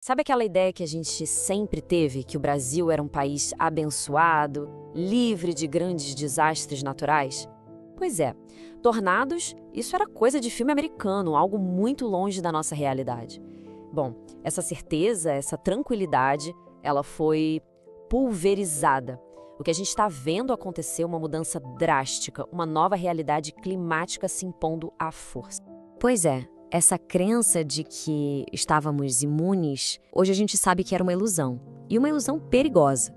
Sabe aquela ideia que a gente sempre teve que o Brasil era um país abençoado, livre de grandes desastres naturais? Pois é, tornados, isso era coisa de filme americano, algo muito longe da nossa realidade. Bom, essa certeza, essa tranquilidade, ela foi pulverizada. O que a gente está vendo acontecer é uma mudança drástica, uma nova realidade climática se impondo à força. Pois é. Essa crença de que estávamos imunes, hoje a gente sabe que era uma ilusão. E uma ilusão perigosa.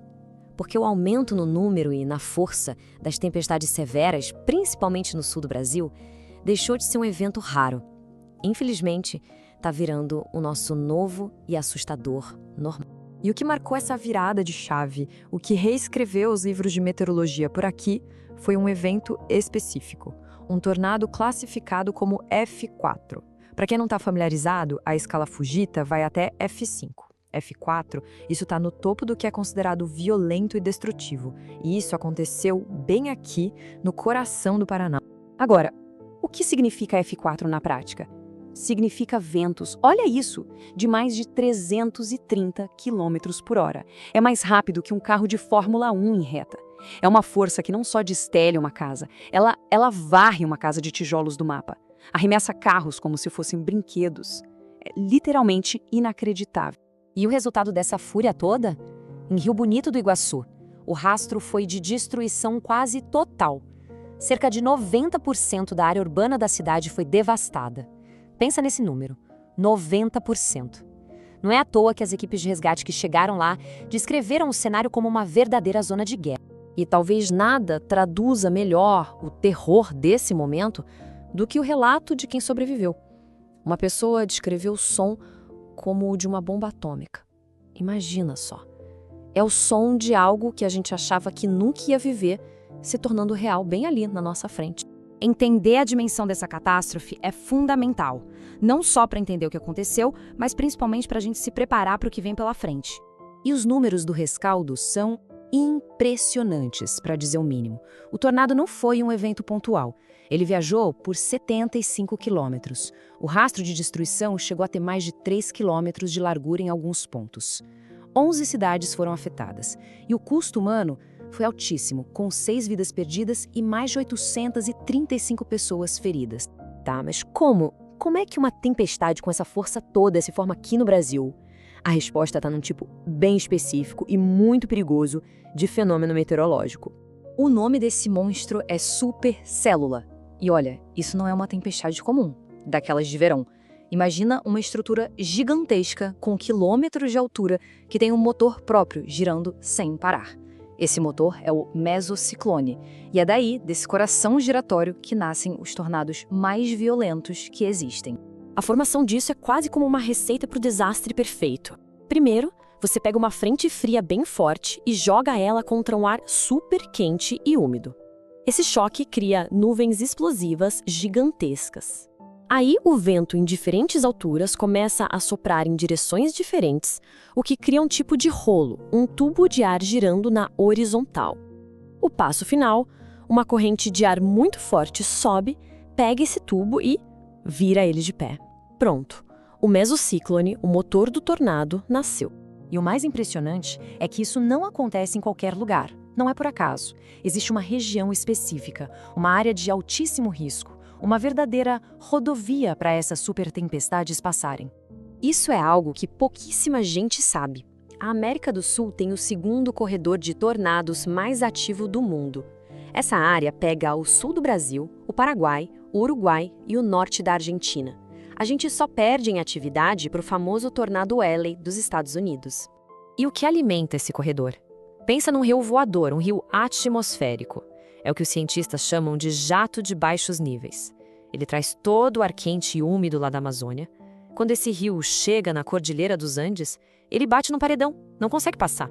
Porque o aumento no número e na força das tempestades severas, principalmente no sul do Brasil, deixou de ser um evento raro. Infelizmente, está virando o nosso novo e assustador normal. E o que marcou essa virada de chave, o que reescreveu os livros de meteorologia por aqui, foi um evento específico. Um tornado classificado como F4. Para quem não está familiarizado, a escala Fujita vai até F5. F4, isso está no topo do que é considerado violento e destrutivo. E isso aconteceu bem aqui, no coração do Paraná. Agora, o que significa F4 na prática? Significa ventos, olha isso, de mais de 330 km por hora. É mais rápido que um carro de Fórmula 1 em reta. É uma força que não só destelha uma casa, ela varre uma casa de tijolos do mapa. Arremessa carros como se fossem brinquedos. É literalmente inacreditável. E o resultado dessa fúria toda? Em Rio Bonito do Iguaçu, o rastro foi de destruição quase total. Cerca de 90% da área urbana da cidade foi devastada. Pensa nesse número, 90%. Não é à toa que as equipes de resgate que chegaram lá descreveram o cenário como uma verdadeira zona de guerra. E talvez nada traduza melhor o terror desse momento do que o relato de quem sobreviveu. Uma pessoa descreveu o som como o de uma bomba atômica. Imagina só. É o som de algo que a gente achava que nunca ia viver, se tornando real bem ali na nossa frente. Entender a dimensão dessa catástrofe é fundamental. Não só para entender o que aconteceu, mas principalmente para a gente se preparar para o que vem pela frente. E os números do rescaldo são impressionantes, para dizer o mínimo. O tornado não foi um evento pontual. Ele viajou por 75 quilômetros. O rastro de destruição chegou a ter mais de 3 quilômetros de largura em alguns pontos. 11 cidades foram afetadas. E o custo humano foi altíssimo, com 6 vidas perdidas e mais de 835 pessoas feridas. Tá, mas como? Como é que uma tempestade com essa força toda se forma aqui no Brasil? A resposta está num tipo bem específico e muito perigoso de fenômeno meteorológico. O nome desse monstro é supercélula. E olha, isso não é uma tempestade comum, daquelas de verão. Imagina uma estrutura gigantesca com quilômetros de altura que tem um motor próprio girando sem parar. Esse motor é o mesociclone, e é daí, desse coração giratório, que nascem os tornados mais violentos que existem. A formação disso é quase como uma receita para o desastre perfeito. Primeiro, você pega uma frente fria bem forte e joga ela contra um ar super quente e úmido. Esse choque cria nuvens explosivas gigantescas. Aí, o vento em diferentes alturas começa a soprar em direções diferentes, o que cria um tipo de rolo, um tubo de ar girando na horizontal. O passo final, uma corrente de ar muito forte sobe, pega esse tubo e vira ele de pé. Pronto, o mesociclone, o motor do tornado, nasceu. E o mais impressionante é que isso não acontece em qualquer lugar. Não é por acaso. Existe uma região específica, uma área de altíssimo risco, uma verdadeira rodovia para essas supertempestades passarem. Isso é algo que pouquíssima gente sabe. A América do Sul tem o segundo corredor de tornados mais ativo do mundo. Essa área pega o sul do Brasil, o Paraguai, o Uruguai e o norte da Argentina. A gente só perde em atividade para o famoso tornado Eley dos Estados Unidos. E o que alimenta esse corredor? Pensa num rio voador, um rio atmosférico. É o que os cientistas chamam de jato de baixos níveis. Ele traz todo o ar quente e úmido lá da Amazônia. Quando esse rio chega na Cordilheira dos Andes, ele bate no paredão, não consegue passar.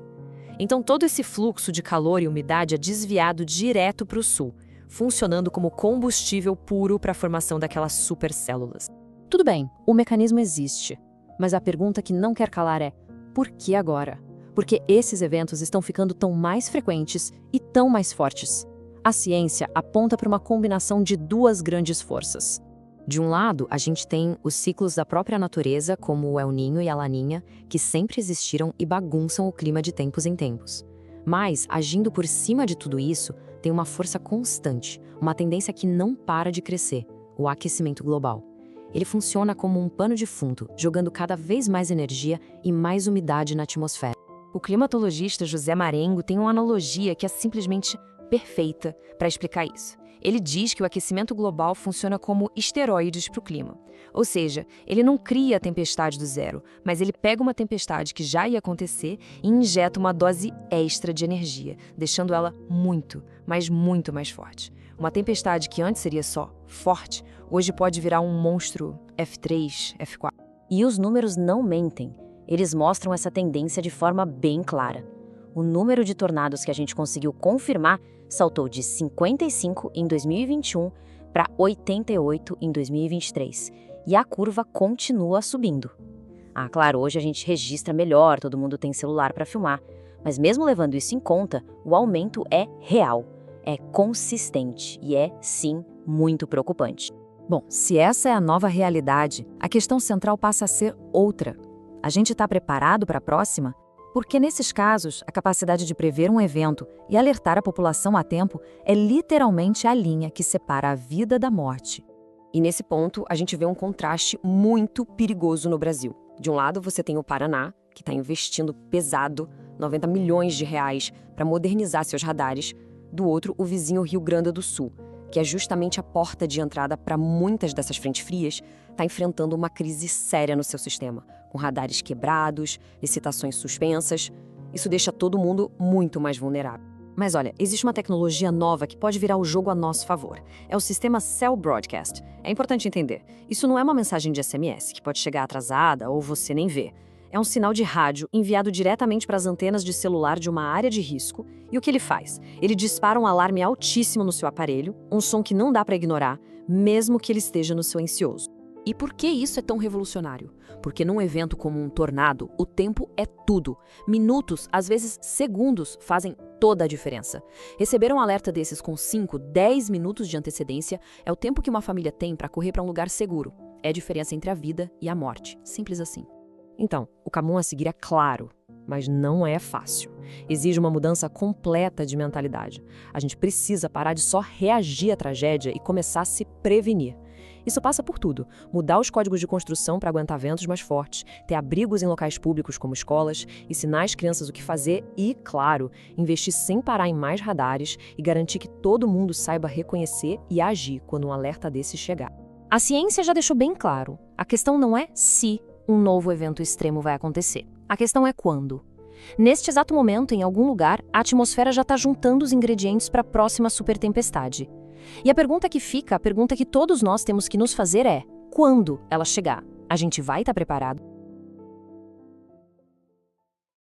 Então todo esse fluxo de calor e umidade é desviado direto para o sul, funcionando como combustível puro para a formação daquelas supercélulas. Tudo bem, o mecanismo existe, mas a pergunta que não quer calar é: por que agora? Porque esses eventos estão ficando tão mais frequentes e tão mais fortes. A ciência aponta para uma combinação de duas grandes forças. De um lado, a gente tem os ciclos da própria natureza, como o El Niño e a Laninha, que sempre existiram e bagunçam o clima de tempos em tempos. Mas, agindo por cima de tudo isso, tem uma força constante, uma tendência que não para de crescer: o aquecimento global. Ele funciona como um pano de fundo, jogando cada vez mais energia e mais umidade na atmosfera. O climatologista José Marengo tem uma analogia que é simplesmente perfeita para explicar isso. Ele diz que o aquecimento global funciona como esteroides para o clima. Ou seja, ele não cria a tempestade do zero, mas ele pega uma tempestade que já ia acontecer e injeta uma dose extra de energia, deixando ela muito, mas muito mais forte. Uma tempestade que antes seria só forte, hoje pode virar um monstro F3, F4. E os números não mentem. Eles mostram essa tendência de forma bem clara. O número de tornados que a gente conseguiu confirmar saltou de 55 em 2021 para 88 em 2023. E a curva continua subindo. Claro, hoje a gente registra melhor, todo mundo tem celular para filmar. Mas mesmo levando isso em conta, o aumento é real, é consistente e é, sim, muito preocupante. Bom, se essa é a nova realidade, a questão central passa a ser outra. A gente está preparado para a próxima? Porque nesses casos, a capacidade de prever um evento e alertar a população a tempo é literalmente a linha que separa a vida da morte. E nesse ponto, a gente vê um contraste muito perigoso no Brasil. De um lado, você tem o Paraná, que está investindo pesado, 90 milhões de reais, para modernizar seus radares. Do outro, o vizinho Rio Grande do Sul, que é justamente a porta de entrada para muitas dessas frentes frias, está enfrentando uma crise séria no seu sistema, com radares quebrados, licitações suspensas. Isso deixa todo mundo muito mais vulnerável. Mas olha, existe uma tecnologia nova que pode virar o jogo a nosso favor. É o sistema Cell Broadcast. É importante entender, isso não é uma mensagem de SMS, que pode chegar atrasada ou você nem vê. É um sinal de rádio enviado diretamente para as antenas de celular de uma área de risco. E o que ele faz? Ele dispara um alarme altíssimo no seu aparelho, um som que não dá para ignorar, mesmo que ele esteja no silencioso. E por que isso é tão revolucionário? Porque num evento como um tornado, o tempo é tudo. Minutos, às vezes segundos, fazem toda a diferença. Receber um alerta desses com 5, 10 minutos de antecedência é o tempo que uma família tem para correr para um lugar seguro. É a diferença entre a vida e a morte. Simples assim. Então, o caminho a seguir é claro, mas não é fácil. Exige uma mudança completa de mentalidade. A gente precisa parar de só reagir à tragédia e começar a se prevenir. Isso passa por tudo: mudar os códigos de construção para aguentar ventos mais fortes, ter abrigos em locais públicos como escolas, ensinar as crianças o que fazer e, claro, investir sem parar em mais radares e garantir que todo mundo saiba reconhecer e agir quando um alerta desse chegar. A ciência já deixou bem claro, a questão não é se um novo evento extremo vai acontecer. A questão é quando. Neste exato momento, em algum lugar, a atmosfera já está juntando os ingredientes para a próxima supertempestade. E a pergunta que fica, a pergunta que todos nós temos que nos fazer é: quando ela chegar, a gente vai estar preparado?